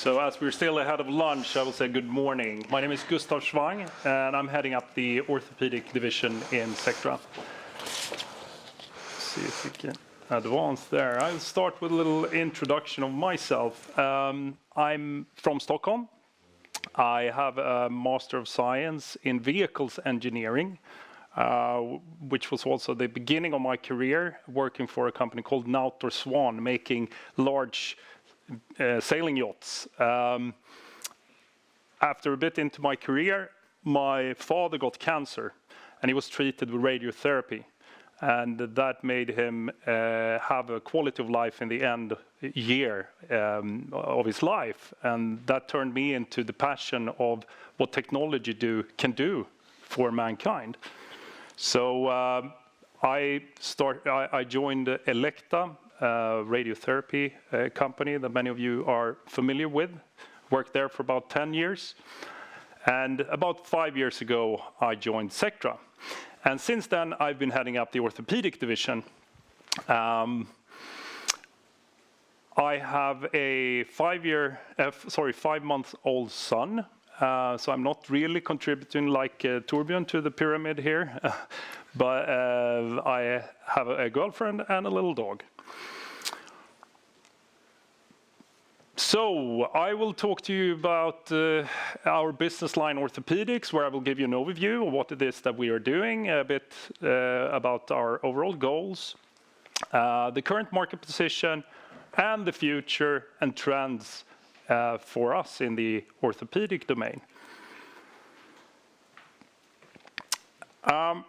So as we're still ahead of lunch, I will say good morning. My name is Gustav Schwang, and I'm heading up the orthopedic division in Sectra. Let's see if we can advance there. I'll start with a little introduction of myself. I'm from Stockholm. I have a Master of Science in Vehicles Engineering, which was also the beginning of my career, working for a company called Schwang, making large sailing yachts. After a bit into my career, my father got cancer, and he was treated with radiotherapy. And that made him have a quality of life in the end year of his life. And that turned me into the passion of what technology can do for mankind. So I joined Elekta, radiotherapy company that many of you are familiar with. Worked there for about 10 years. And about 5 years ago, I joined Sectra. And since then, I've been heading up the orthopedic division. I have a 5-month-old son. So I'm not really contributing like Torbjörn to the pyramid here. But I have a girlfriend and a little dog. So I will talk to you about our business line orthopedics, where I will give you an overview of what it is that we are doing, a bit about our overall goals, the current market position, and the future and trends for us in the orthopedic domain. I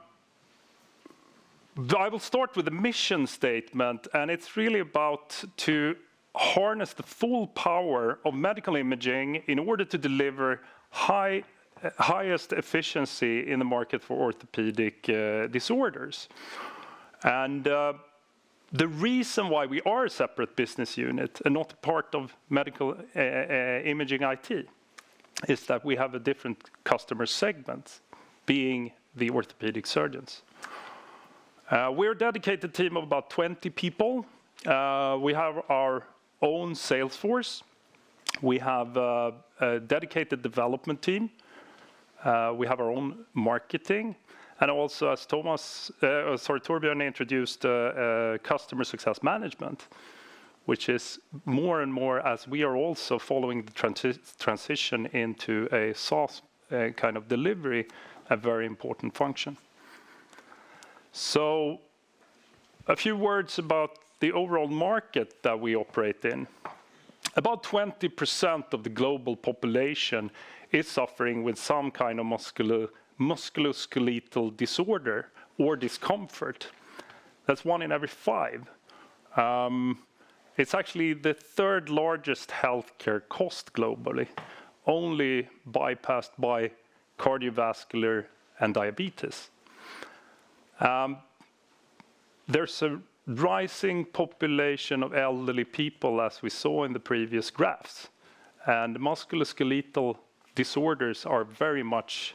will start with the mission statement, and it's really about to harness the full power of medical imaging in order to deliver highest efficiency in the market for orthopedic disorders. And the reason why we are a separate business unit and not part of medical imaging IT is that we have a different customer segment, being the orthopedic surgeons. We're a dedicated team of about 20 people. We have our own sales force. We have a dedicated development team. We have our own marketing. And also, as Torbjörn introduced, customer success management, which is more and more, as we are also following the transition into a SaaS kind of delivery, a very important function. So a few words about the overall market that we operate in. About 20% of the global population is suffering with some kind of musculoskeletal disorder or discomfort. That's 1 in every 5. It's actually the 3rd largest healthcare cost globally, only bypassed by cardiovascular and diabetes. There's a rising population of elderly people, as we saw in the previous graphs. And musculoskeletal disorders are very much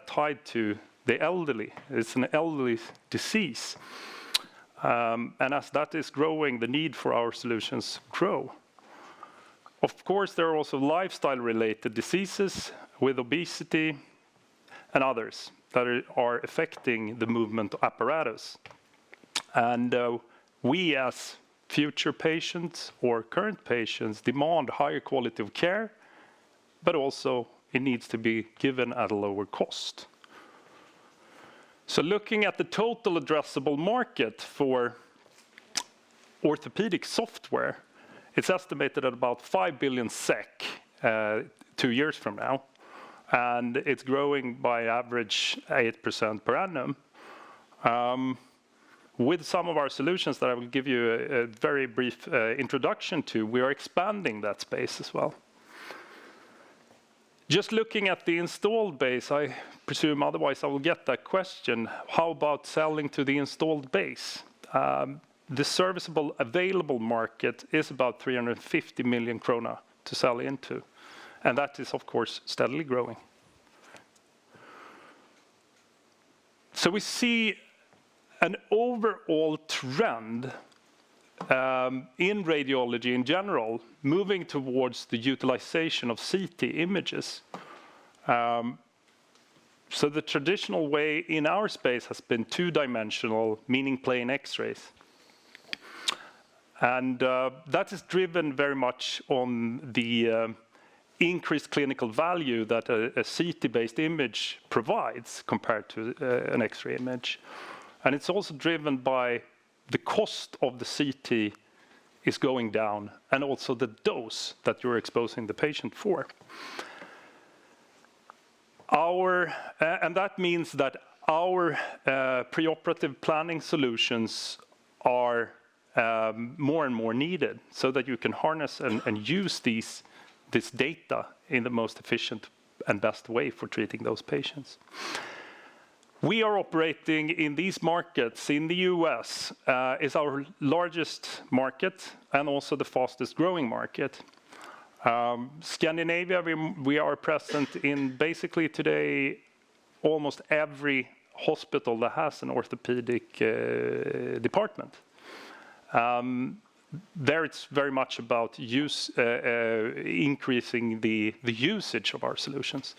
tied to the elderly. It's an elderly disease. And as that is growing, the need for our solutions grow. Of course, there are also lifestyle-related diseases with obesity and others that are affecting the movement apparatus. And we, as future patients or current patients, demand higher quality of care, but also it needs to be given at a lower cost. So looking at the total addressable market for orthopedic software, it's estimated at about 5 billion SEK 2 years from now. And it's growing by average 8% per annum. With some of our solutions that I will give you a very brief introduction to, we are expanding that space as well. Just looking at the installed base, I presume otherwise I will get that question. How about selling to the installed base? The serviceable available market is about 350 million krona to sell into. And that is, of course, steadily growing. So we see an overall trend in radiology in general, moving towards the utilization of CT images. So the traditional way in our space has been two-dimensional, meaning plain X-rays. And that is driven very much on the increased clinical value that a CT-based image provides compared to an X-ray image. And it's also driven by the cost of the CT is going down, and also the dose that you're exposing the patient for. And that means that our preoperative planning solutions are more and more needed, so that you can harness and use this data in the most efficient and best way for treating those patients. We are operating in these markets. In the US is our largest market and also the fastest growing market. Scandinavia, we are present in basically today almost every hospital that has an orthopedic department. There it's very much about increasing the usage of our solutions.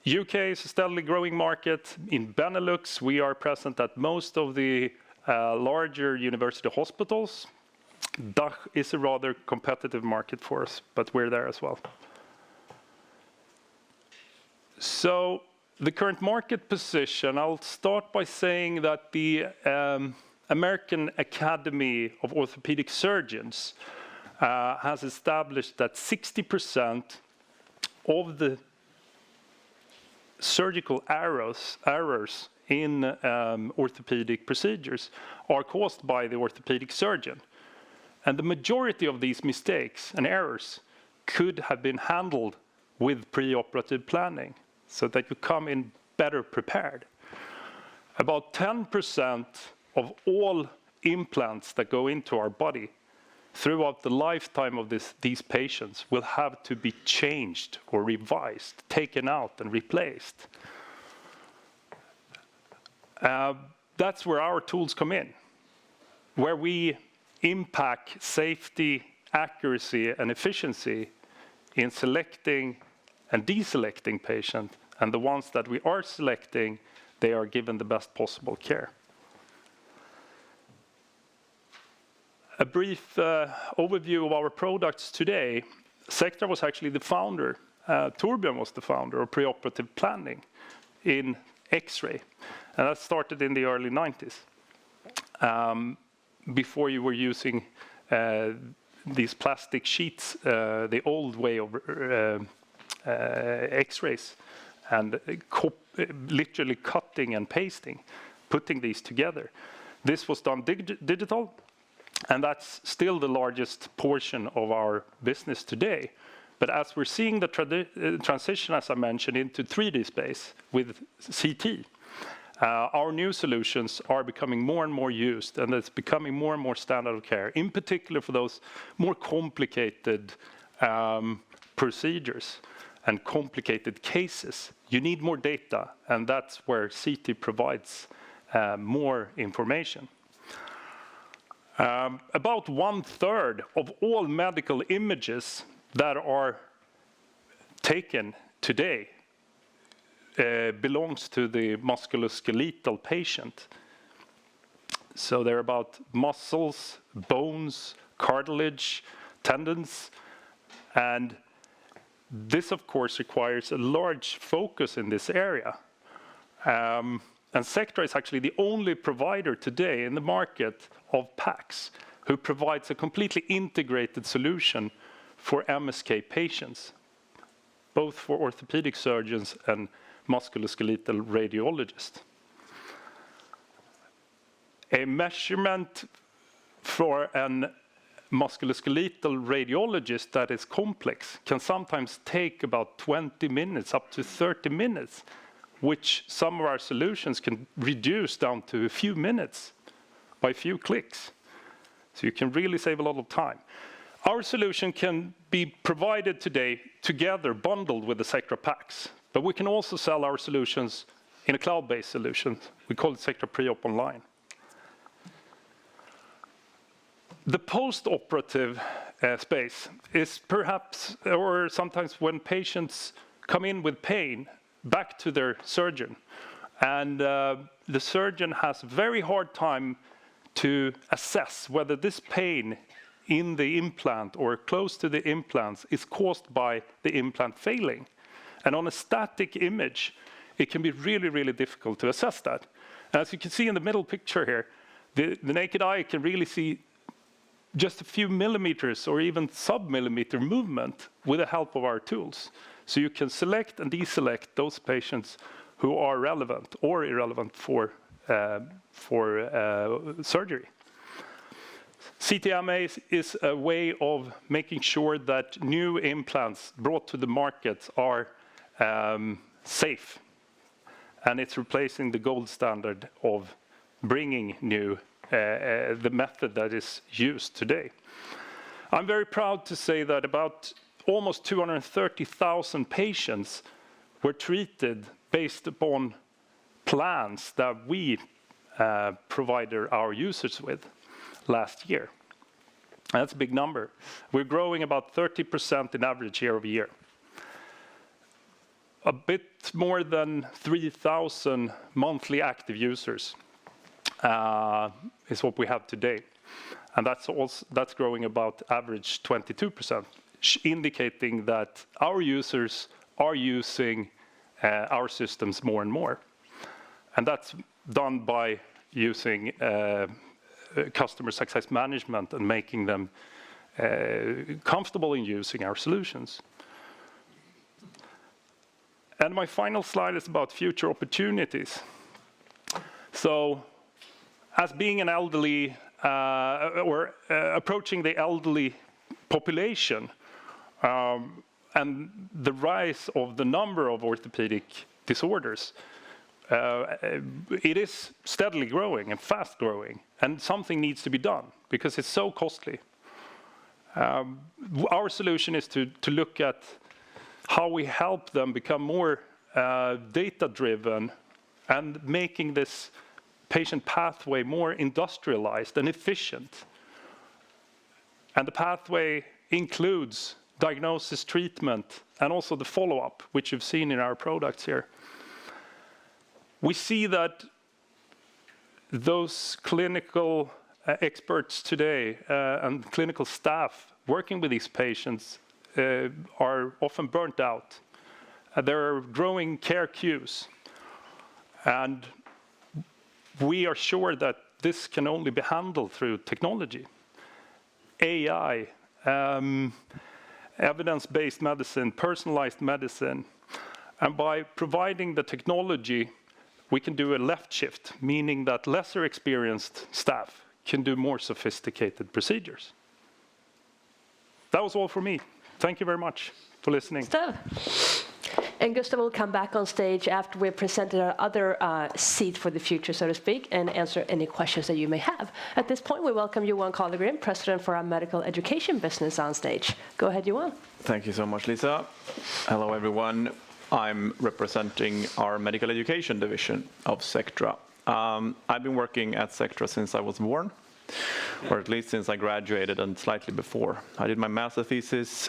UK is a steadily growing market. In Benelux, we are present at most of the larger university hospitals. DACH is a rather competitive market for us, but we're there as well. So the current market position, I'll start by saying that the American Academy of Orthopedic Surgeons has established that 60% of the surgical errors in orthopedic procedures are caused by the orthopedic surgeon. And the majority of these mistakes and errors could have been handled with preoperative planning, so that you come in better prepared. About 10% of all implants that go into our body throughout the lifetime of these patients will have to be changed or revised, taken out and replaced. That's where our tools come in, where we impact safety, accuracy, and efficiency in selecting and deselecting patients, and the ones that we are selecting, they are given the best possible care. A brief overview of our products today. Sectra was actually the founder, Torbjörn was the founder of preoperative planning in X-ray, and that started in the early 90s. Before you were using these plastic sheets, the old way of X-rays, and literally cutting and pasting, putting these together. This was done digital, and that's still the largest portion of our business today. But as we're seeing the transition, as I mentioned, into 3D space with CT, our new solutions are becoming more and more used, and it's becoming more and more standard of care, in particular for those more complicated procedures and complicated cases. You need more data, and that's where CT provides more information. About 1/3 of all medical images that are taken today belongs to the musculoskeletal patient. So they're about muscles, bones, cartilage, tendons, and this of course requires a large focus in this area. And Sectra is actually the only provider today in the market of PACS who provides a completely integrated solution for MSK patients, both for orthopedic surgeons and musculoskeletal radiologists. A measurement for an musculoskeletal radiologist that is complex can sometimes take about 20 minutes, up to 30 minutes, which some of our solutions can reduce down to a few minutes by a few clicks. So you can really save a lot of time. Our solution can be provided today together, bundled with the Sectra PACS, but we can also sell our solutions in a cloud-based solution. We call it Sectra Pre-Op Online. The post-operative space is perhaps, or sometimes when patients come in with pain back to their surgeon, and the surgeon has very hard time to assess whether this pain in the implant or close to the implants is caused by the implant failing. And on a static image, it can be really, really difficult to assess that. And as you can see in the middle picture here, the naked eye can really see just a few millimeters or even sub-millimeter movement with the help of our tools. So you can select and deselect those patients who are relevant or irrelevant for surgery. CTMA is a way of making sure that new implants brought to the market are safe. And it's replacing the gold standard of bringing new, the method that is used today. I'm very proud to say that about almost 230,000 patients were treated based upon plans that we provided our users with last year. And that's a big number. We're growing about 30% in average year over year. A bit more than 3,000 monthly active users is what we have today. And that's growing about average 22%, indicating that our users are using our systems more and more. And that's done by using customer success management and making them comfortable in using our solutions. And my final slide is about future opportunities. So, as being an elderly, or approaching the elderly population, and the rise of the number of orthopedic disorders, it is steadily growing and fast growing, and something needs to be done because it's so costly. Our solution is to look at how we help them become more data-driven and making this patient pathway more industrialized and efficient. And the pathway includes diagnosis, treatment, and also the follow-up, which you've seen in our products here. We see that those clinical experts today and clinical staff working with these patients are often burnt out. There are growing care queues. And we are sure that this can only be handled through technology. AI, evidence-based medicine, personalized medicine. And by providing the technology, we can do a left shift, meaning that lesser experienced staff can do more sophisticated procedures. That was all for me. Thank you very much for listening. Gustav. And Gustav will come back on stage after we've presented our other seat for the future, so to speak, and answer any questions that you may have. At this point, we welcome Johan, Carlegrim, President for our medical education business, on stage. Go ahead, Johan. Thank you so much, Lisa. Hello, everyone. I'm representing our medical education division of Sectra. I've been working at Sectra since I was born, or at least since I graduated and slightly before. I did my master thesis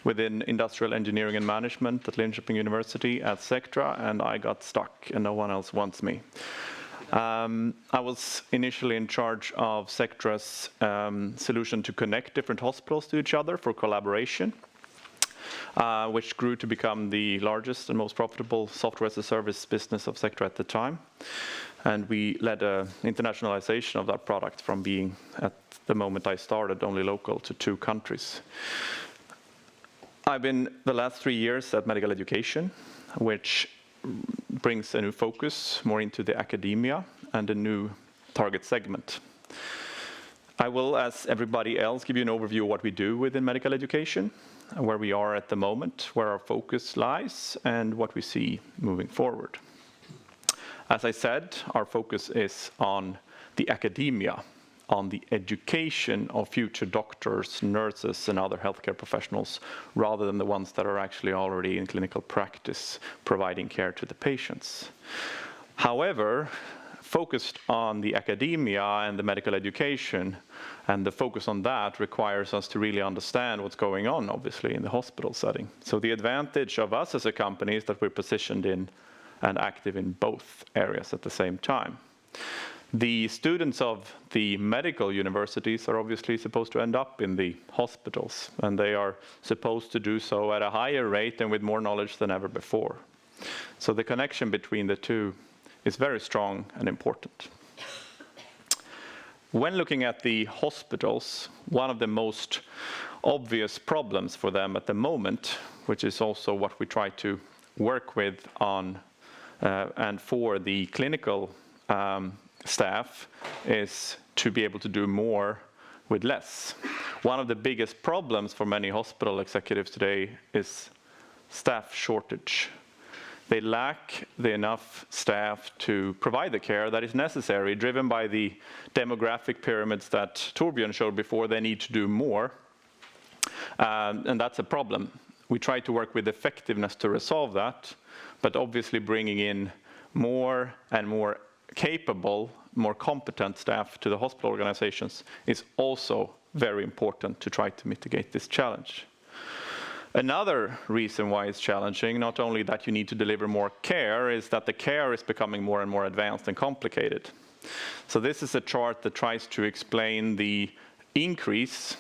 within industrial engineering and management at Linköping University at Sectra, and I got stuck and no one else wants me. I was initially in charge of Sectra's solution to connect different hospitals to each other for collaboration, which grew to become the largest and most profitable software as a service business of Sectra at the time. And we led an internationalization of that product from being, at the moment I started, only local to 2 countries. I've been the last 3 years at medical education, which brings a new focus more into the academia and a new target segment. I will, as everybody else, give you an overview of what we do within medical education, where we are at the moment, where our focus lies, and what we see moving forward. As I said, our focus is on the academia, on the education of future doctors, nurses, and other healthcare professionals, rather than the ones that are actually already in clinical practice providing care to the patients. However, focused on the academia and the medical education, and the focus on that requires us to really understand what's going on, obviously, in the hospital setting. So the advantage of us as a company is that we're positioned in and active in both areas at the same time. The students of the medical universities are obviously supposed to end up in the hospitals, and they are supposed to do so at a higher rate and with more knowledge than ever before. So the connection between the two is very strong and important. When looking at the hospitals, one of the most obvious problems for them at the moment, which is also what we try to work with on and for the clinical staff, is to be able to do more with less. One of the biggest problems for many hospital executives today is staff shortage. They lack enough staff to provide the care that is necessary, driven by the demographic pyramids that Torbjörn showed before. They need to do more, and that's a problem. We try to work with effectiveness to resolve that, but obviously bringing in more and more capable, more competent staff to the hospital organizations is also very important to try to mitigate this challenge. Another reason why it's challenging, not only that you need to deliver more care, is that the care is becoming more and more advanced and complicated. So this is a chart that tries to explain the increase,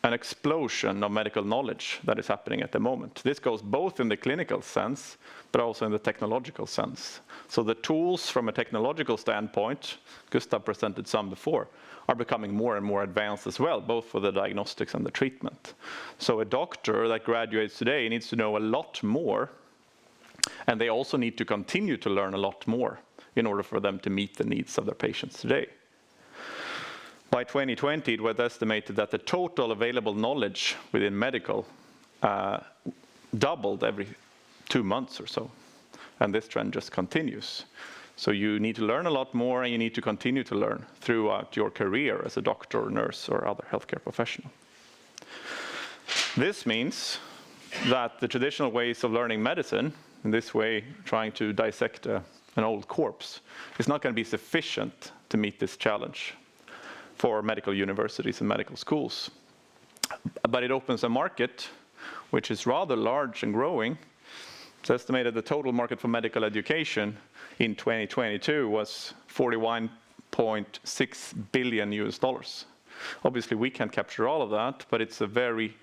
an explosion of medical knowledge that is happening at the moment. This goes both in the clinical sense, but also in the technological sense. So the tools from a technological standpoint, Gustav presented some before, are becoming more and more advanced as well, both for the diagnostics and the treatment. So a doctor that graduates today needs to know a lot more, and they also need to continue to learn a lot more in order for them to meet the needs of their patients today. By 2020, it was estimated that the total available knowledge within medical doubled every 2 months or so, and this trend just continues. So you need to learn a lot more, and you need to continue to learn throughout your career as a doctor or nurse or other healthcare professional. This means that the traditional ways of learning medicine, in this way trying to dissect an old corpse, is not going to be sufficient to meet this challenge for medical universities and medical schools. But it opens a market which is rather large and growing. It's estimated the total market for medical education in 2022 was $41.6 billion. Obviously, we can't capture all of that, but it's a very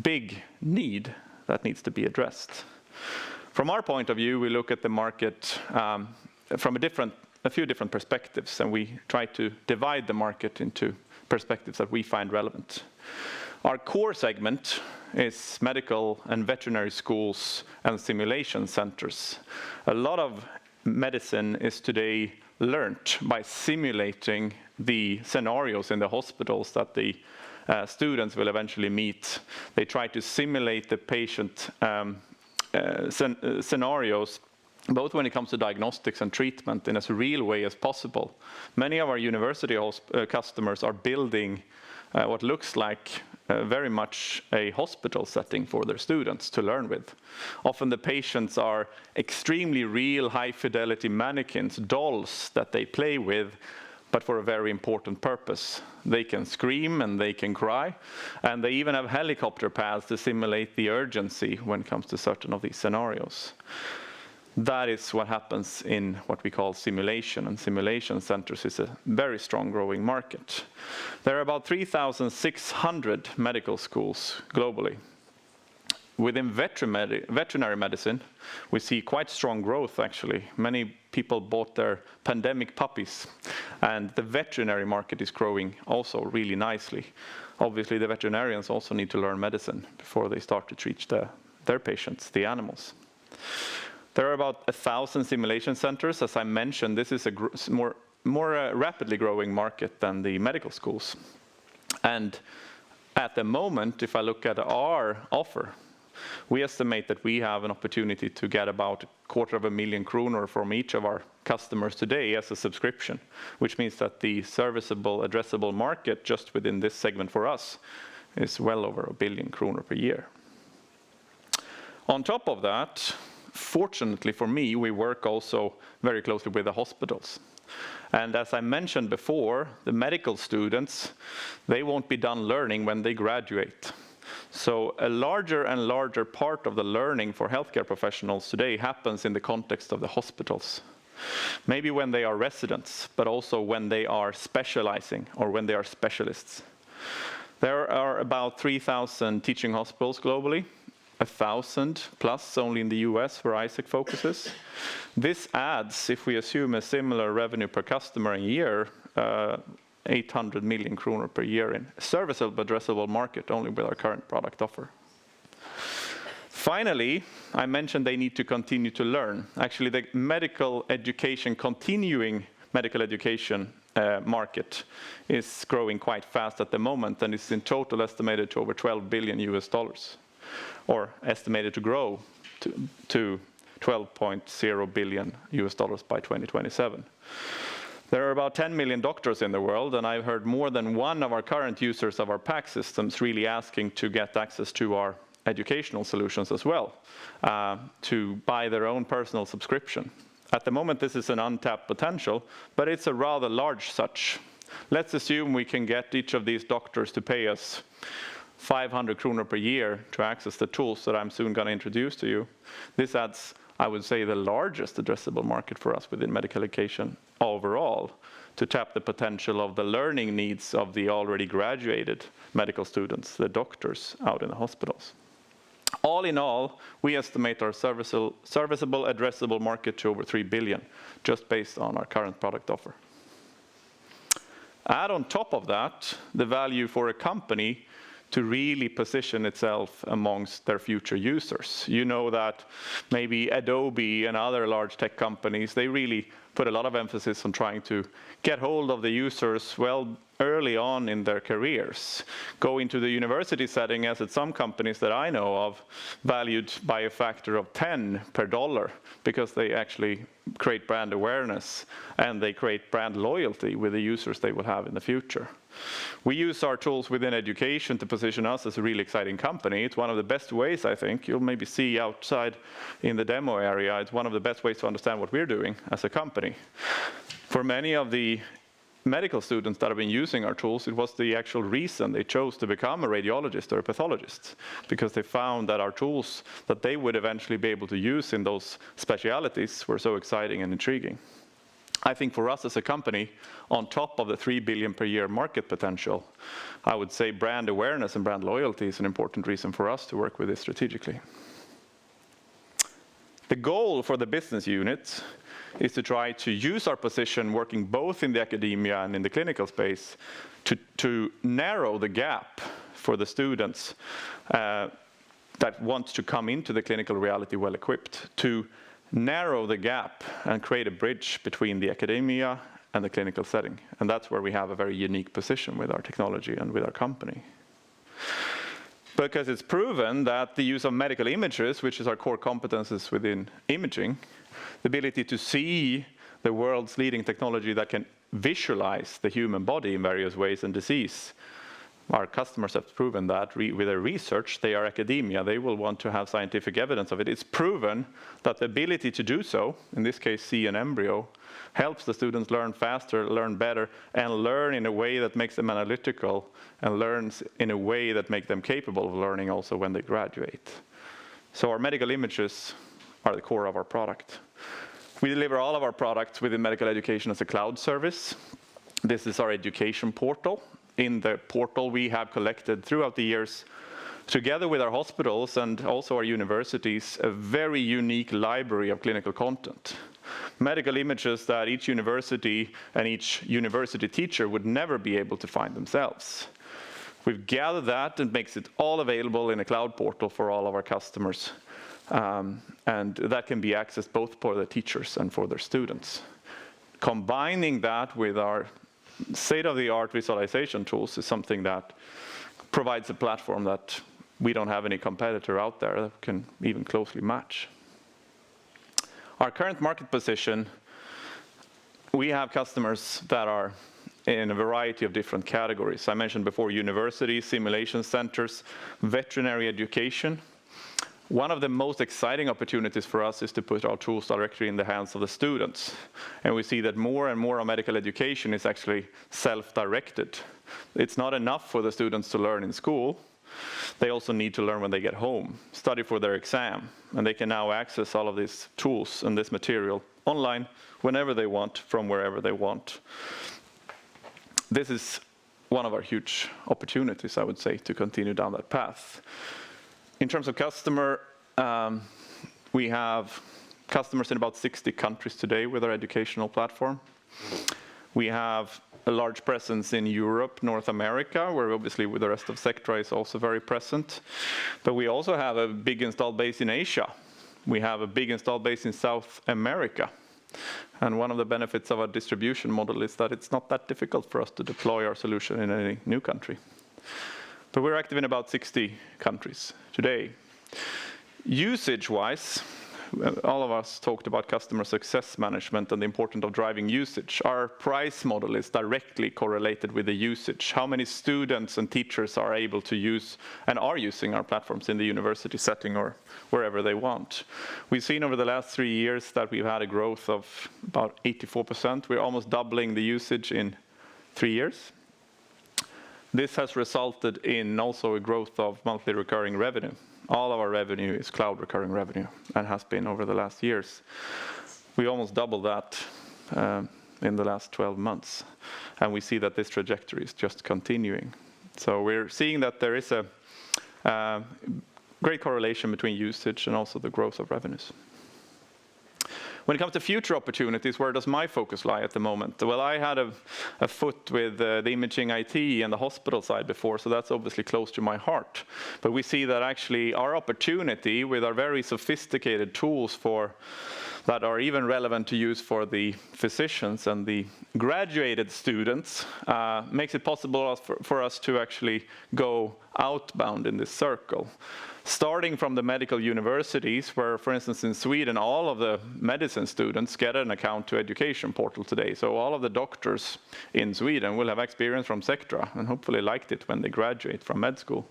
big need that needs to be addressed. From our point of view, we look at the market from a few different perspectives, and we try to divide the market into perspectives that we find relevant. Our core segment is medical and veterinary schools and simulation centers. A lot of medicine is today learned by simulating the scenarios in the hospitals that the students will eventually meet. They try to simulate the patient scenarios, both when it comes to diagnostics and treatment, in as real way as possible. Many of our university customers are building what looks like very much a hospital setting for their students to learn with. Often the patients are extremely real, high-fidelity mannequins, dolls that they play with, but for a very important purpose. They can scream and they can cry, and they even have helicopter pads to simulate the urgency when it comes to certain of these scenarios. That is what happens in what we call simulation, and simulation centers is a very strong growing market. There are about 3,600 medical schools globally. Within veterinary medicine, we see quite strong growth actually. Many people bought their pandemic puppies, and the veterinary market is growing also really nicely. Obviously, the veterinarians also need to learn medicine before they start to treat their patients, the animals. There are about 1,000 simulation centers. As I mentioned, this is a more rapidly growing market than the medical schools. And at the moment, if I look at our offer, we estimate that we have an opportunity to get about 250,000 kronor from each of our customers today as a subscription, which means that the serviceable, addressable market just within this segment for us is well over 1 billion kronor per year. On top of that, fortunately for me, we work also very closely with the hospitals. And as I mentioned before, the medical students, they won't be done learning when they graduate. So a larger and larger part of the learning for healthcare professionals today happens in the context of the hospitals. Maybe when they are residents, but also when they are specializing or when they are specialists. There are about 3,000 teaching hospitals globally, 1,000 plus only in the US where Isaac focuses. This adds, if we assume a similar revenue per customer a year, 800 million kronor per year in serviceable addressable market only with our current product offer. Finally, I mentioned they need to continue to learn. Actually, the medical education, continuing medical education market is growing quite fast at the moment, and is in total estimated to over $12 billion US, or estimated to grow to $12.0 billion US by 2027. There are about 10 million doctors in the world, and I've heard more than one of our current users of our PAC systems really asking to get access to our educational solutions as well, to buy their own personal subscription. At the moment, this is an untapped potential, but it's a rather large such. Let's assume we can get each of these doctors to pay us 500 kronor per year to access the tools that I'm soon going to introduce to you. This adds, I would say, the largest addressable market for us within medical education overall, to tap the potential of the learning needs of the already graduated medical students, the doctors out in the hospitals. All in all, we estimate our serviceable addressable market to over 3 billion, just based on our current product offer. Add on top of that, the value for a company to really position itself amongst their future users. You know that maybe Adobe and other large tech companies, they really put a lot of emphasis on trying to get hold of the users well early on in their careers. Go into the university setting, as at some companies that I know of, valued by a factor of 10 per dollar, because they actually create brand awareness and they create brand loyalty with the users they will have in the future. We use our tools within education to position us as a really exciting company. It's one of the best ways, I think, you'll maybe see outside in the demo area, it's one of the best ways to understand what we're doing as a company. For many of the medical students that have been using our tools, it was the actual reason they chose to become a radiologist or a pathologist, because they found that our tools that they would eventually be able to use in those specialities were so exciting and intriguing. I think for us as a company, on top of the 3 billion per year market potential, I would say brand awareness and brand loyalty is an important reason for us to work with this strategically. The goal for the business unit is to try to use our position working both in the academia and in the clinical space to narrow the gap for the students that want to come into the clinical reality well equipped, to narrow the gap and create a bridge between the academia and the clinical setting. And that's where we have a very unique position with our technology and with our company. Because it's proven that the use of medical images, which is our core competences within imaging, the ability to see the world's leading technology that can visualize the human body in various ways and disease. Our customers have proven that with their research. They are academia, they will want to have scientific evidence of it. It's proven that the ability to do so, in this case see an embryo, helps the students learn faster, learn better, and learn in a way that makes them analytical, and learns in a way that makes them capable of learning also when they graduate. So our medical images are the core of our product. We deliver all of our products within medical education as a cloud service. This is our education portal. In the portal, we have collected throughout the years, together with our hospitals and also our universities, a very unique library of clinical content. Medical images that each university and each university teacher would never be able to find themselves. We've gathered that and makes it all available in a cloud portal for all of our customers. And that can be accessed both for the teachers and for their students. Combining that with our state-of-the-art visualization tools is something that provides a platform that we don't have any competitor out there that can even closely match. Our current market position, we have customers that are in a variety of different categories. I mentioned before universities, simulation centers, veterinary education. One of the most exciting opportunities for us is to put our tools directly in the hands of the students. And we see that more and more of medical education is actually self-directed. It's not enough for the students to learn in school. They also need to learn when they get home, study for their exam, and they can now access all of these tools and this material online whenever they want, from wherever they want. This is one of our huge opportunities, I would say, to continue down that path. In terms of customer, we have customers in about 60 countries today with our educational platform. We have a large presence in Europe, North America, where obviously with the rest of Sectra is also very present. But we also have a big installed base in Asia. We have a big installed base in South America. And one of the benefits of our distribution model is that it's not that difficult for us to deploy our solution in any new country. But we're active in about 60 countries today. Usage-wise, all of us talked about customer success management and the importance of driving usage. Our price model is directly correlated with the usage. How many students and teachers are able to use and are using our platforms in the university setting or wherever they want. We've seen over the last 3 years that we've had a growth of about 84%. We're almost doubling the usage in 3 years. This has resulted in also a growth of monthly recurring revenue. All of our revenue is cloud recurring revenue and has been over the last years. We almost doubled that in the last 12 months. And we see that this trajectory is just continuing. So we're seeing that there is a great correlation between usage and also the growth of revenues. When it comes to future opportunities, where does my focus lie at the moment? Well, I had a foot with the imaging IT and the hospital side before, so that's obviously close to my heart. But we see that actually our opportunity with our very sophisticated tools that are even relevant to use for the physicians and the graduated students makes it possible for us to actually go outbound in this circle. Starting from the medical universities, where, for instance, in Sweden, all of the medicine students get an account to education portal today. So all of the doctors in Sweden will have experience from Sectra and hopefully liked it when they graduate from med school.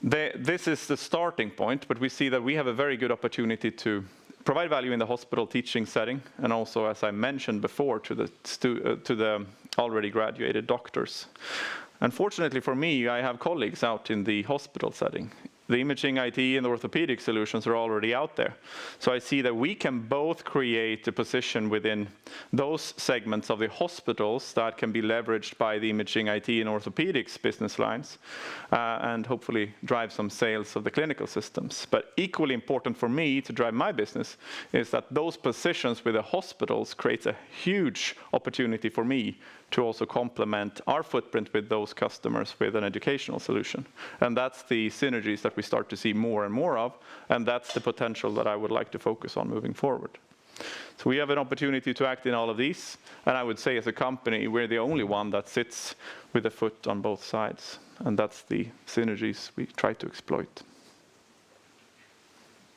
This is the starting point, but we see that we have a very good opportunity to provide value in the hospital teaching setting, and also, as I mentioned before, to the already graduated doctors. Unfortunately for me, I have colleagues out in the hospital setting. The imaging IT and the orthopedic solutions are already out there. So I see that we can both create a position within those segments of the hospitals that can be leveraged by the imaging IT and orthopedics business lines, and hopefully drive some sales of the clinical systems. But equally important for me to drive my business is that those positions with the hospitals creates a huge opportunity for me to also complement our footprint with those customers with an educational solution. And that's the synergies that we start to see more and more of, and that's the potential that I would like to focus on moving forward. So we have an opportunity to act in all of these, and I would say as a company, we're the only one that sits with a foot on both sides, and that's the synergies we try to exploit.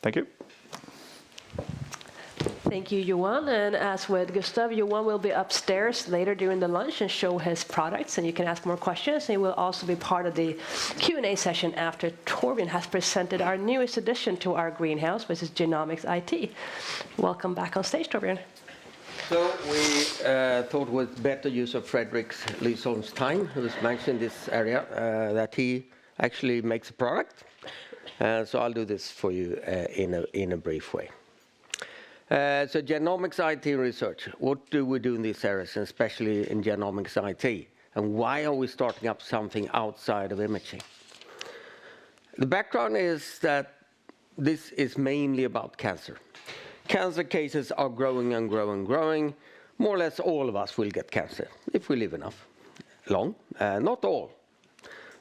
Thank you. Thank you, Johan. And as with Gustav, Johan will be upstairs later during the lunch and show his products, and you can ask more questions. He will also be part of the Q&A session after Torbjörn has presented our newest addition to our greenhouse, which is Genomics IT. Welcome back on stage, Torbjörn. So we thought with better use of Fredrik Lysholm's time, who was mentioned in this area, that he actually makes a product. So I'll do this for you in a brief way. So Genomics IT and Research, what do we do in these areas, and especially in Genomics IT? And why are we starting up something outside of imaging? The background is that this is mainly about cancer. Cancer cases are growing and growing and growing. More or less all of us will get cancer, if we live enough long. Not all,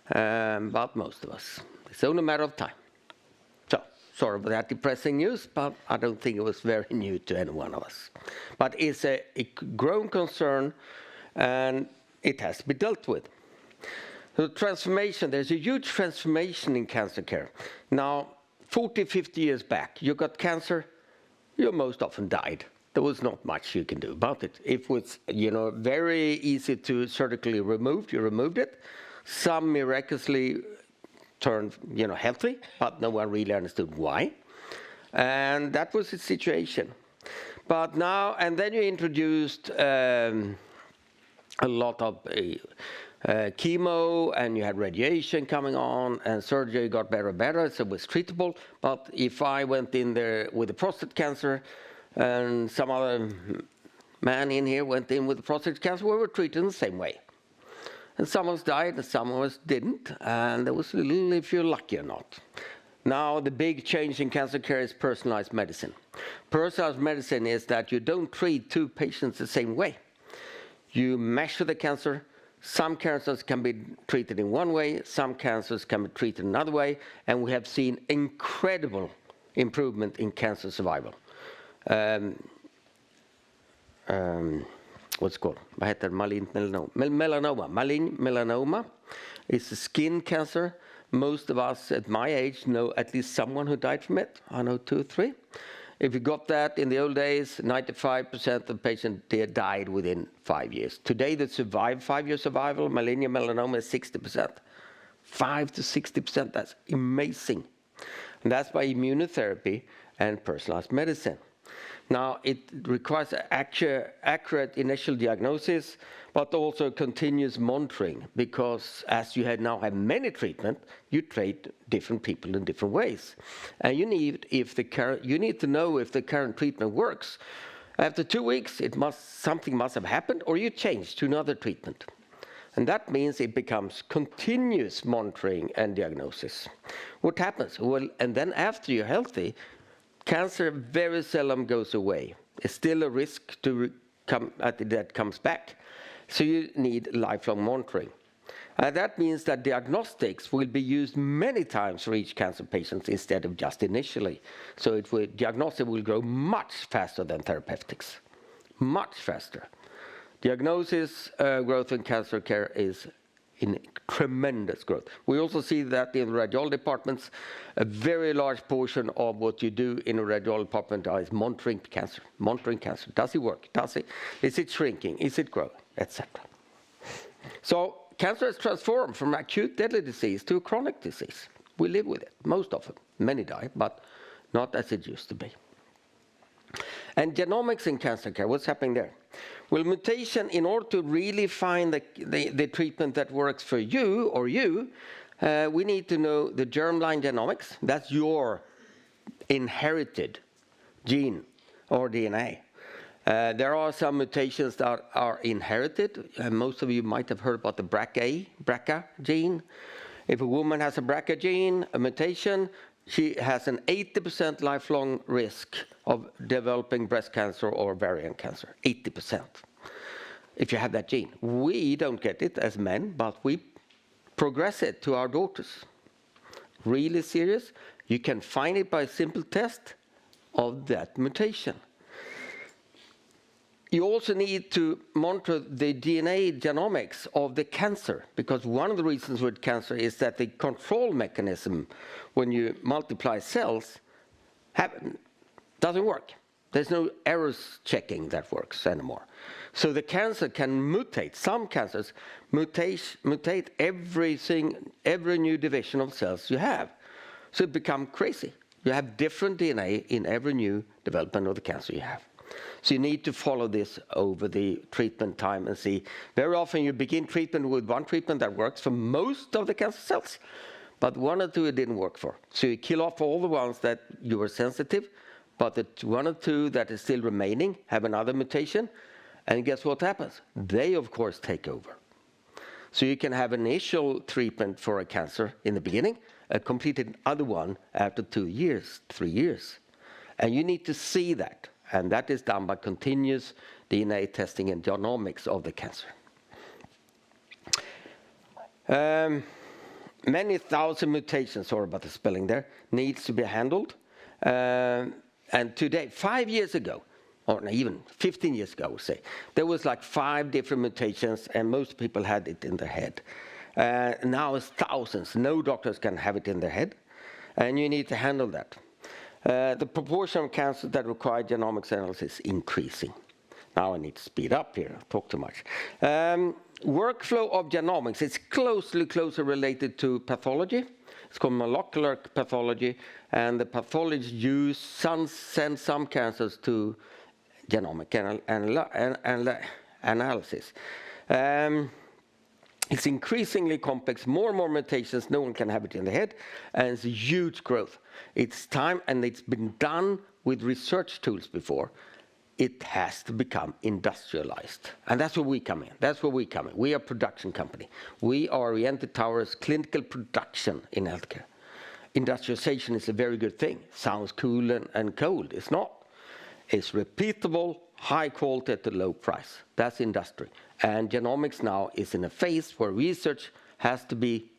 but most of us. It's only a matter of time. Sorry for that depressing news, but I don't think it was very new to any one of us. But it's a growing concern, and it has to be dealt with. The transformation, there's a huge transformation in cancer care. Now, 40, 50 years back, you got cancer, you most often died. There was not much you can do about it. If it was, very easy to surgically remove, you removed it. Some miraculously turned, healthy, but no one really understood why. And that was the situation. But now, and then you introduced a lot of chemo, and you had radiation coming on, and surgery got better and better, so it was treatable. But if I went in there with a prostate cancer, and some other man in here went in with prostate cancer, we were treated in the same way. And some of us died, and some of us didn't, and there was a little if you're lucky or not. Now the big change in cancer care is personalized medicine. Personalized medicine is that you don't treat two patients the same way. You measure the cancer. Some cancers can be treated in one way, some cancers can be treated another way, and we have seen incredible improvement in cancer survival. What's it called? Vad heter malignt melanoma? Malign melanoma is a skin cancer. Most of us at my age know at least someone who died from it. I know 2 or 3. If you got that in the old days, 95% of patients died within 5 years. Today, the 5-year survival, malignant melanoma is 60%. 5 to 60%, that's amazing. And that's by immunotherapy and personalized medicine. Now, it requires accurate initial diagnosis, but also continuous monitoring, because as you now have many treatments, you treat different people in different ways. And you need to know if the current treatment works. After 2 weeks, something must have happened, or you change to another treatment. And that means it becomes continuous monitoring and diagnosis. What happens? Well, and then after you're healthy, cancer very seldom goes away. It's still a risk that comes back. So you need lifelong monitoring. That means that diagnostics will be used many times for each cancer patient instead of just initially. So diagnostics will grow much faster than therapeutics. Much faster. Diagnosis growth in cancer care is in tremendous growth. We also see that in radiology departments, a very large portion of what you do in a radiology department is monitoring cancer. Monitoring cancer. Does it work? Is it shrinking? Is it growing? Etc. So cancer has transformed from acute deadly disease to a chronic disease. We live with it, most of it. Many die, but not as it used to be. And genomics in cancer care, what's happening there? Well, mutation, in order to really find the treatment that works for you, we need to know the germline genomics. That's your inherited gene or DNA. There are some mutations that are inherited. Most of you might have heard about the BRCA gene. If a woman has a BRCA gene, a mutation, she has an 80% lifelong risk of developing breast cancer or ovarian cancer. 80%. If you have that gene. We don't get it as men, but we progress it to our daughters. Really serious. You can find it by a simple test of that mutation. You also need to monitor the DNA genomics of the cancer, because one of the reasons with cancer is that the control mechanism, when you multiply cells, doesn't work. There's no errors checking that works anymore. So the cancer can mutate. Some cancers mutate every new division of cells you have. So it becomes crazy. You have different DNA in every new development of the cancer you have. So you need to follow this over the treatment time and see. Very often you begin treatment with one treatment that works for most of the cancer cells, but 1 or 2 it didn't work for. So you kill off all the ones that you were sensitive, but the 1 or 2 that is still remaining have another mutation, and guess what happens? They, of course, take over. So you can have initial treatment for a cancer in the beginning, a completed other one after 2 years, 3 years. And you need to see that. And that is done by continuous DNA testing and genomics of the cancer. Many thousand mutations, sorry about the spelling there, needs to be handled. And today, 5 years ago, or even 15 years ago, I would say, there was like 5 different mutations, and most people had it in their head. Now it's thousands. No doctors can have it in their head, and you need to handle that. The proportion of cancers that require genomics analysis is increasing. Now I need to speed up here, I talk too much. Workflow of genomics is closer related to pathology. It's called molecular pathology, and the pathologists send some cancers to genomic analysis. It's increasingly complex, more and more mutations, no one can have it in the head, and it's a huge growth. It's time, and it's been done with research tools before. It has to become industrialized. And that's where we come in. That's where we come in. We are a production company. We are oriented towards clinical production in healthcare. Industrialization is a very good thing. Sounds cool and cold. It's not. It's repeatable, high quality at a low price. That's industry. And genomics now is in a phase where research has to be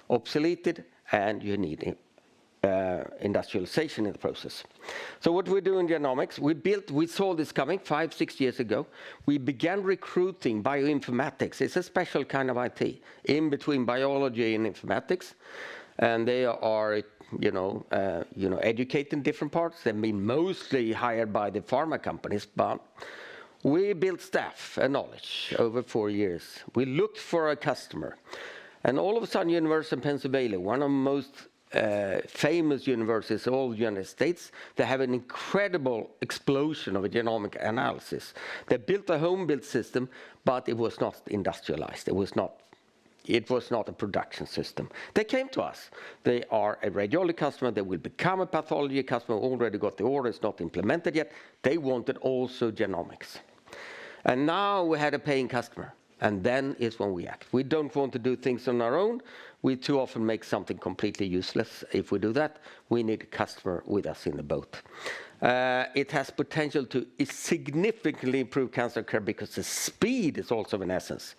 obsoleted, and you need industrialization in the process. So what we do in genomics, we saw this coming 5-6 years ago. We began recruiting bioinformatics. It's a special kind of IT in between biology and informatics, and they are educated in different parts. They've been mostly hired by the pharma companies, but we built staff and knowledge over 4 years. We looked for a customer, and all of a sudden, University of Pennsylvania, one of the most famous universities in all the United States, they have an incredible explosion of a genomic analysis. They built a home-built system, but it was not industrialized. It was not a production system. They came to us. They are a radiology customer. They will become a pathology customer. Already got the order. It's not implemented yet. They wanted also genomics. And now we had a paying customer. And then is when we act. We don't want to do things on our own. We too often make something completely useless. If we do that, we need a customer with us in the boat. It has potential to significantly improve cancer care because the speed is also an essence.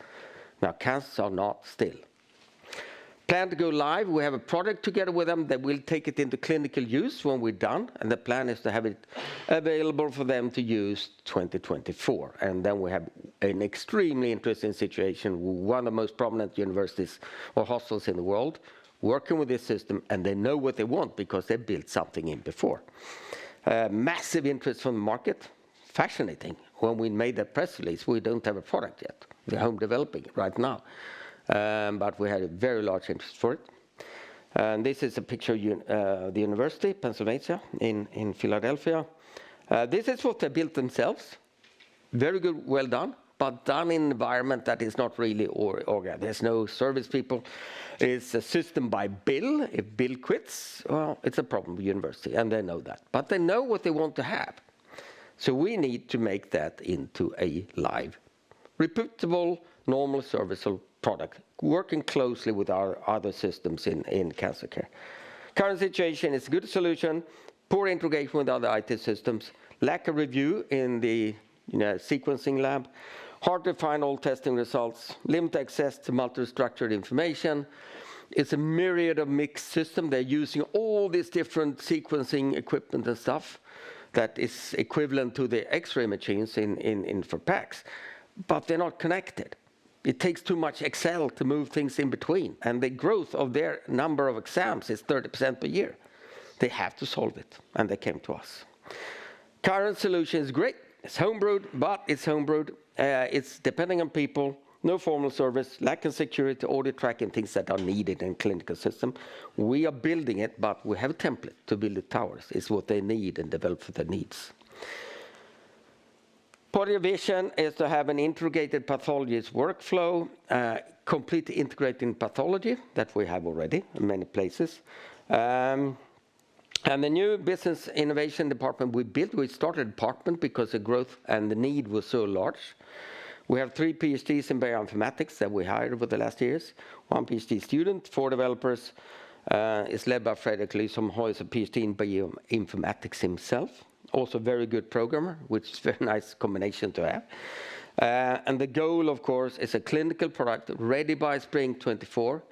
Now, cancers are not still. Plan to go live. We have a product together with them that will take it into clinical use when we're done. And the plan is to have it available for them to use 2024. And then we have an extremely interesting situation with one of the most prominent universities or hospitals in the world working with this system, and they know what they want because they built something in before. Massive interest from the market. Fascinating. When we made that press release, we don't have a product yet. We're home developing it right now. But we had a very large interest for it. And this is a picture of the university, Pennsylvania, in Philadelphia. This is what they built themselves. Very good, well done, but done in an environment that is not really organized. There's no service people. It's a system by Bill. If Bill quits, well, it's a problem with the university, and they know that. But they know what they want to have. So we need to make that into a live, reputable, normal, serviceable product, working closely with our other systems in cancer care. Current situation is a good solution, poor integration with other IT systems, lack of review in the sequencing lab, hard to find all testing results, limited access to multi-structured information. It's a myriad of mixed system. They're using all these different sequencing equipment and stuff that is equivalent to the X-ray machines for PACS, but they're not connected. It takes too much Excel to move things in between, and the growth of their number of exams is 30% per year. They have to solve it, and they came to us. Current solution is great. It's homebrewed, but it's homebrewed. It's depending on people, no formal service, lack of security, audit tracking, things that are needed in clinical system. We are building it, but we have a template to build the towers. It's what they need and develop for their needs. Part of your vision is to have an integrated pathologist workflow, completely integrating pathology that we have already in many places. And the new business innovation department we started a department because the growth and the need was so large. We have 3 PhDs in bioinformatics that we hired over the last years. 1 PhD student, 4 developers. It's led by Fredrik Lysholm, who is a PhD in bioinformatics himself. Also a very good programmer, which is a very nice combination to have. And the goal, of course, is a clinical product ready by spring 24,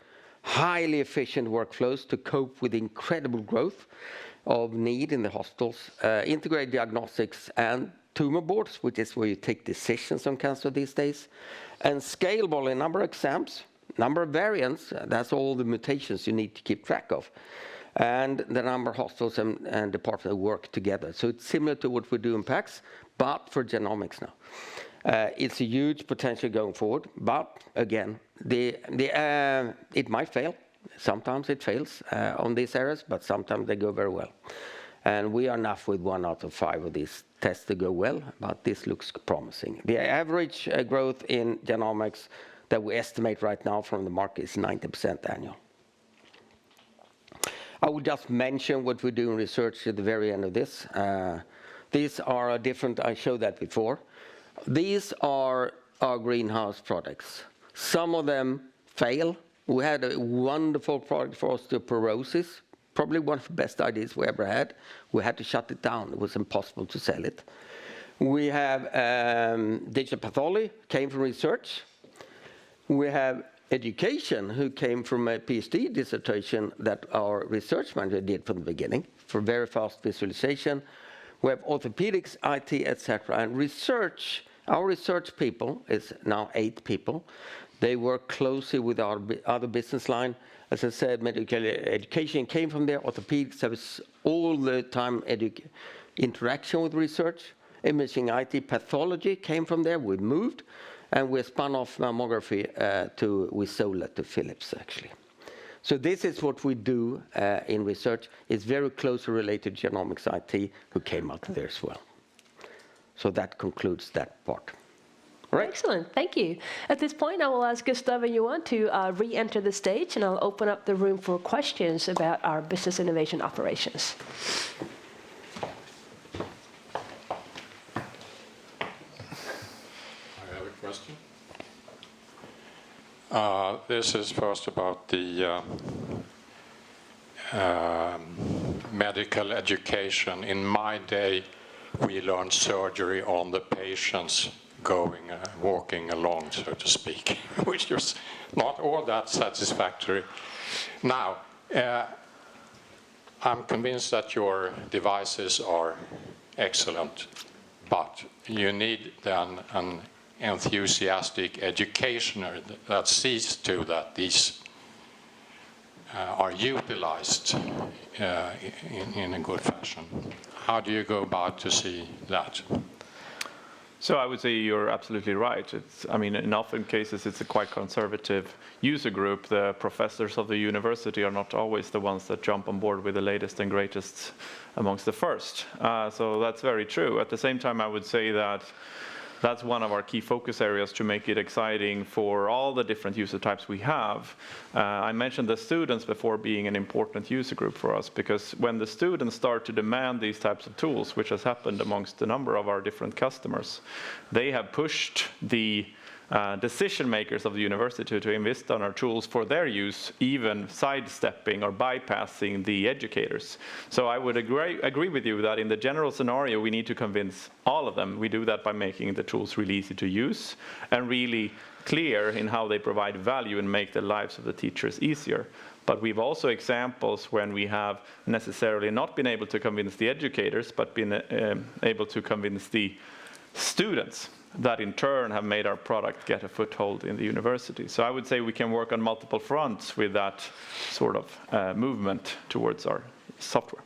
highly efficient workflows to cope with incredible growth of need in the hospitals, integrate diagnostics and tumor boards, which is where you take decisions on cancer these days, and scalable in number of exams, number of variants, that's all the mutations you need to keep track of, and the number of hospitals and departments work together. So it's similar to what we do in PACS, but for genomics now. It's a huge potential going forward, but again, it might fail. Sometimes it fails on these areas, but sometimes they go very well. And we are enough with 1 out of 5 of these tests to go well, but this looks promising. The average growth in genomics that we estimate right now from the market is 90% annual. I will just mention what we do in research at the very end of this. These are different, I showed that before. These are our greenhouse products. Some of them fail. We had a wonderful product for osteoporosis, probably one of the best ideas we ever had. We had to shut it down. It was impossible to sell it. We have digital pathology, came from research. We have education, who came from a PhD dissertation that our research manager did from the beginning for very fast visualization. We have orthopedics, IT, etc. And research, our research people is now 8 people. They work closely with our other business line. As I said, medical education came from there. Orthopedics has all the time interaction with research. Imaging IT pathology came from there. We moved. And we spun off mammography we sold it to Philips, actually. So this is what we do in research. It's very closely related to Genomics IT, who came out there as well. So that concludes that part. All right. Excellent, thank you. At this point, I will ask Gustav and Johan to re-enter the stage, and I'll open up the room for questions about our business innovation operations. Question? This is first about the medical education. In my day, we learned surgery on the patients walking along, so to speak, which was not all that satisfactory. Now, I'm convinced that your devices are excellent, but you need then an enthusiastic educator that sees to that these are utilized in a good fashion. How do you go about to see that? So I would say you're absolutely right. In often cases, it's a quite conservative user group. The professors of the university are not always the ones that jump on board with the latest and greatest amongst the first. So that's very true. At the same time, I would say that that's one of our key focus areas to make it exciting for all the different user types we have. I mentioned the students before being an important user group for us, because when the students start to demand these types of tools, which has happened amongst a number of our different customers, they have pushed the decision makers of the university to invest on our tools for their use, even sidestepping or bypassing the educators. So I would agree with you that in the general scenario, we need to convince all of them. We do that by making the tools really easy to use and really clear in how they provide value and make the lives of the teachers easier. But we've also examples when we have necessarily not been able to convince the educators, but been able to convince the students, that in turn have made our product get a foothold in the university. So I would say we can work on multiple fronts with that sort of movement towards our software.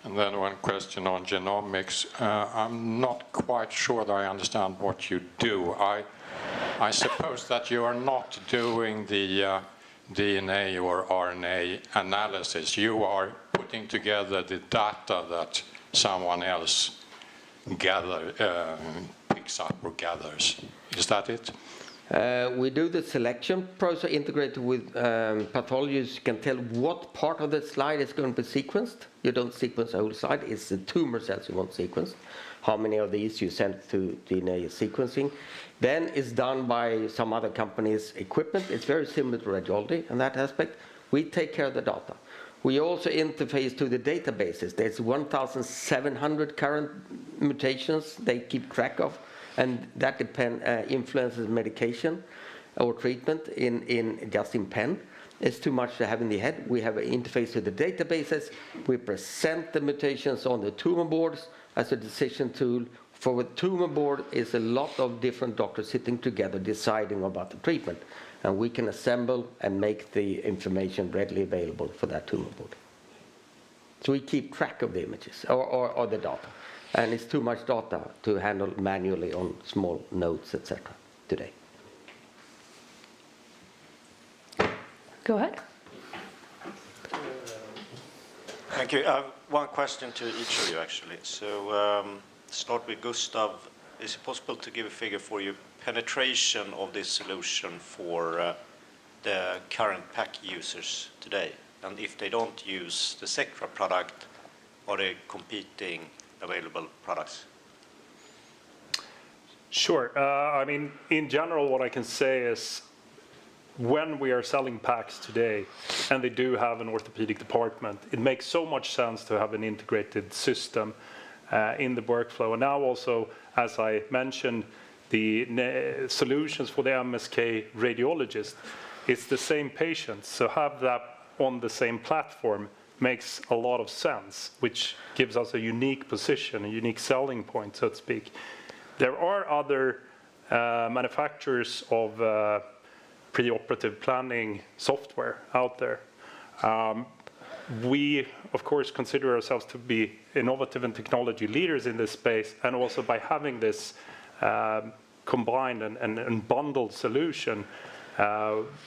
And then one question on genomics. I'm not quite sure that I understand what you do. I suppose that you are not doing the DNA or RNA analysis. You are putting together the data that someone else picks up or gathers. Is that it? We do the selection process integrated with pathologists. You can tell what part of the slide is going to be sequenced. You don't sequence the whole slide. It's the tumor cells you want sequenced. How many of these you send to DNA sequencing. Then it's done by some other company's equipment. It's very similar to radiology in that aspect. We take care of the data. We also interface to the databases. There's 1,700 current mutations they keep track of, and that influences medication or treatment in pen. It's too much to have in the head. We have an interface to the databases. We present the mutations on the tumor boards as a decision tool. For the tumor board is a lot of different doctors sitting together deciding about the treatment. And we can assemble and make the information readily available for that tumor board. So we keep track of the images or the data. And it's too much data to handle manually on small nodes, etc. today. Go ahead. Thank you. I have one question to each of you, actually. So start with Gustav. Is it possible to give a figure for your penetration of this solution for the current PAC users today? And if they don't use the Sectra product, are they competing available products? Sure. I mean, in general, what I can say is when we are selling PACs today, and they do have an orthopedic department, it makes so much sense to have an integrated system in the workflow. And now also, as I mentioned, the solutions for the MSK radiologist, it's the same patient. So have that on the same platform makes a lot of sense, which gives us a unique position, a unique selling point, so to speak. There are other manufacturers of preoperative planning software out there. We, of course, consider ourselves to be innovative and technology leaders in this space, and also by having this combined and bundled solution,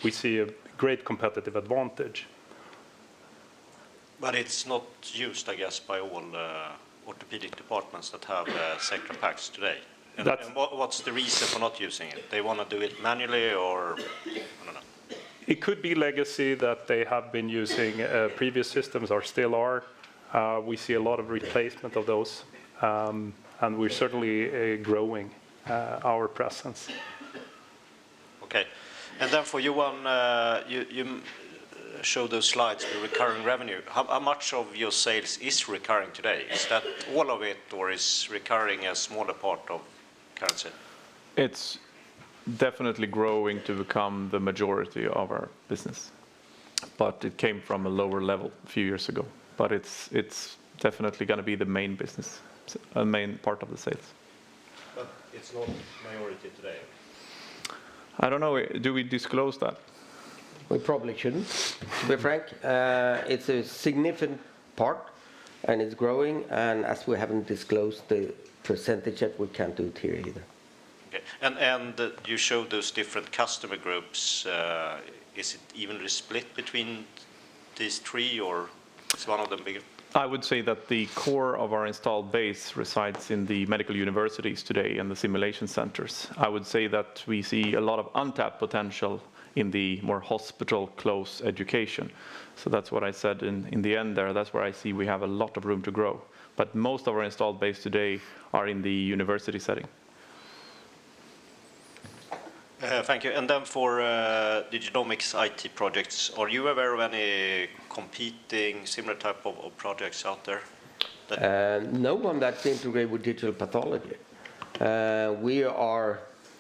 we see a great competitive advantage. But it's not used, I guess, by all orthopedic departments that have Sectra PACs today. And what's the reason for not using it? They want to do it manually, or I don't know. It could be legacy that they have been using previous systems or still are. We see a lot of replacement of those, and we're certainly growing our presence. Okay. And then for Johan, you show those slides with recurring revenue. How much of your sales is recurring today? Is that all of it, or is recurring a smaller part of current sales? It's definitely growing to become the majority of our business, but it came from a lower level a few years ago. But it's definitely going to be the main business, a main part of the sales. But it's not majority today. I don't know. Do we disclose that? We probably shouldn't, to be frank. It's a significant part, and it's growing, and as we haven't disclosed the percentage yet, we can't do it here either. Okay. And you showed those different customer groups. Is it evenly split between these three, or is one of them bigger? I would say that the core of our installed base resides in the medical universities today and the simulation centers. I would say that we see a lot of untapped potential in the more hospital-close education. So that's what I said in the end there. That's where I see we have a lot of room to grow. But most of our installed base today are in the university setting. Thank you. And then for the Genomics IT projects, are you aware of any competing similar type of projects out there? No one that's integrated with digital pathology.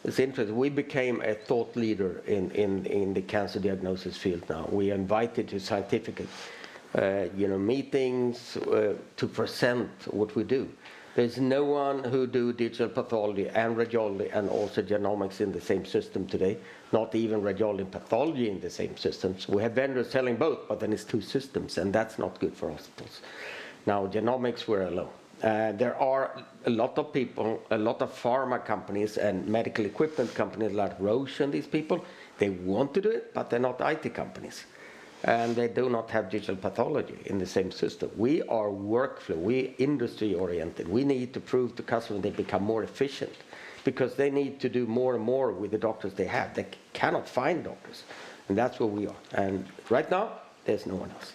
It's interesting, we became a thought leader in the cancer diagnosis field now. We are invited to scientific meetings to present what we do. There's no one who do digital pathology and radiology and also genomics in the same system today, not even radiology and pathology in the same systems. We have vendors selling both, but then it's two systems, and that's not good for hospitals. Now, genomics, we're alone. There are a lot of people, a lot of pharma companies and medical equipment companies like Roche and these people, they want to do it, but they're not IT companies. And they do not have digital pathology in the same system. We are workflow, we industry oriented. We need to prove to customers they become more efficient because they need to do more and more with the doctors they have. They cannot find doctors. And that's where we are. And right now, there's no one else.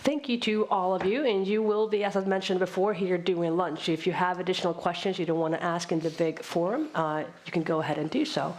Thank you to all of you, and you will be, as I mentioned before, here doing lunch. If you have additional questions you don't want to ask in the big forum, you can go ahead and do so.